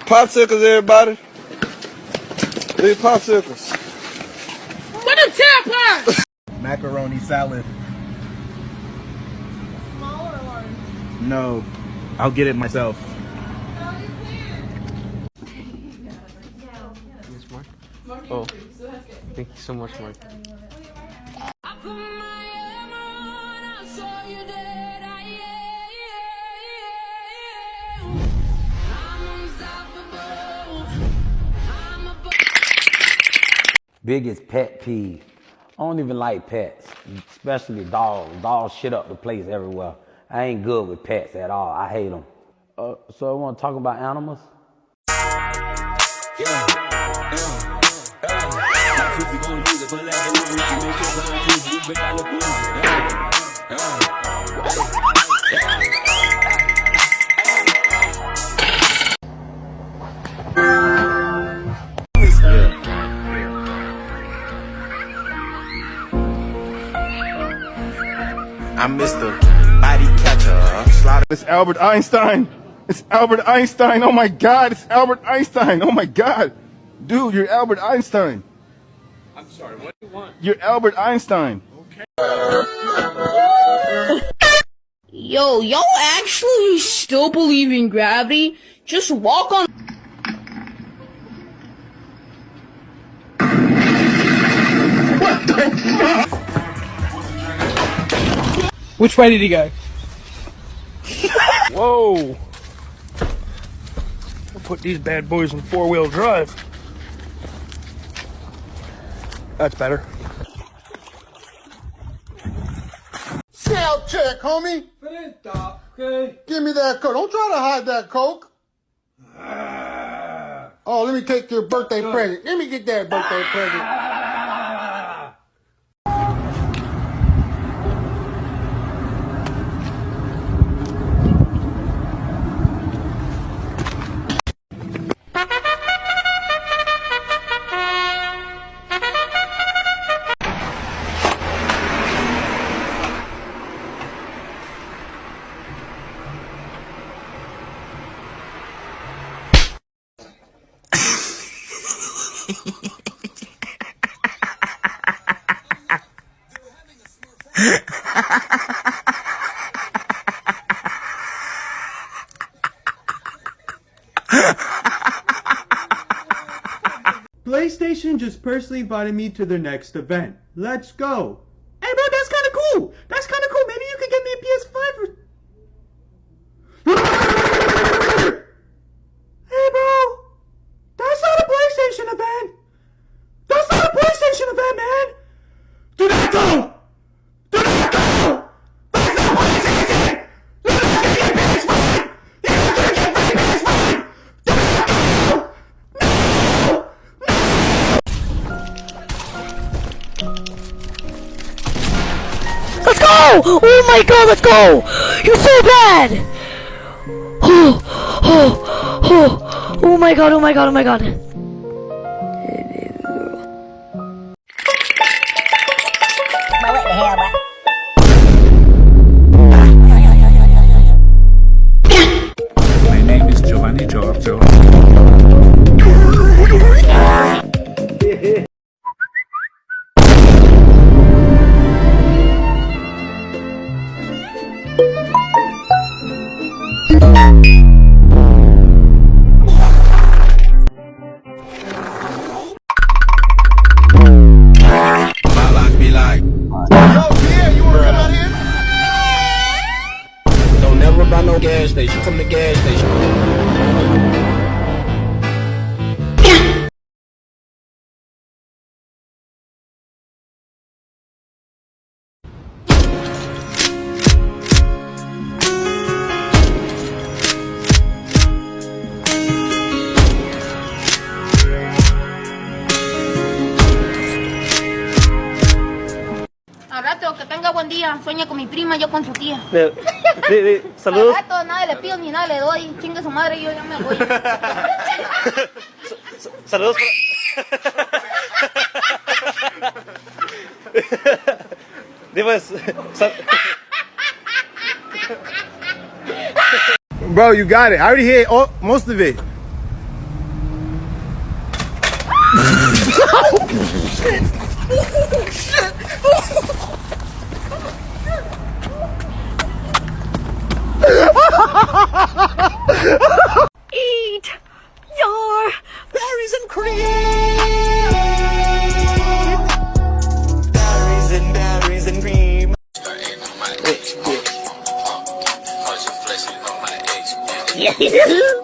Popsicles, everybody. These popsicles. What a tampon! Macaroni salad. Small or large? No, I'll get it myself. No, you can't. Yes, Mark? Oh, thank you so much, Mark. Biggest pet peeve. I don't even like pets, especially dogs. Dogs shit up the place everywhere. I ain't good with pets at all. I hate them. So I want to talk about animals? I'm Mr. Body Catcher. Slaughter. It's Albert Einstein. It's Albert Einstein. Oh my God, it's Albert Einstein. Oh my God. Dude, you're Albert Einstein. I'm sorry, what do you want? You're Albert Einstein. Yo, y'all actually still believe in gravity? Just walk on. What the fuck? Which way did he go? Whoa. We'll put these bad boys in 4-wheel drive. That's better. Sound check, homie. Okay. Give me that coke. Don't try to hide that coke. Oh, let me take your birthday present. Let me get that birthday present. PlayStation just personally invited me to their next event. Let's go. Hey bro, that's kind of cool. That's kind of cool. Maybe you could get me a PS5 or... Hey bro, that's not a PlayStation event. That's not a PlayStation event, man. Do not go. Do not go. That's not a PlayStation. You're not gonna get a PS5. You're not gonna get a PS5. Do not go. Let's go! Oh my god, let's go! You're so bad! Oh my god, oh my god, oh my god. What the hell, bro? My name is Giovanni Giorgio. Don't never buy no gas station. Come to gas station. Al rato, que tenga buen día. Sueña con mi prima, yo con su tía. Saludos. Al rato, nada le pido ni nada le doy. Chingue su madre, yo ya me voy. Saludos. Bro, you got it. I already hit most of it. Eat your berries and cream. Berries and cream. Yeah.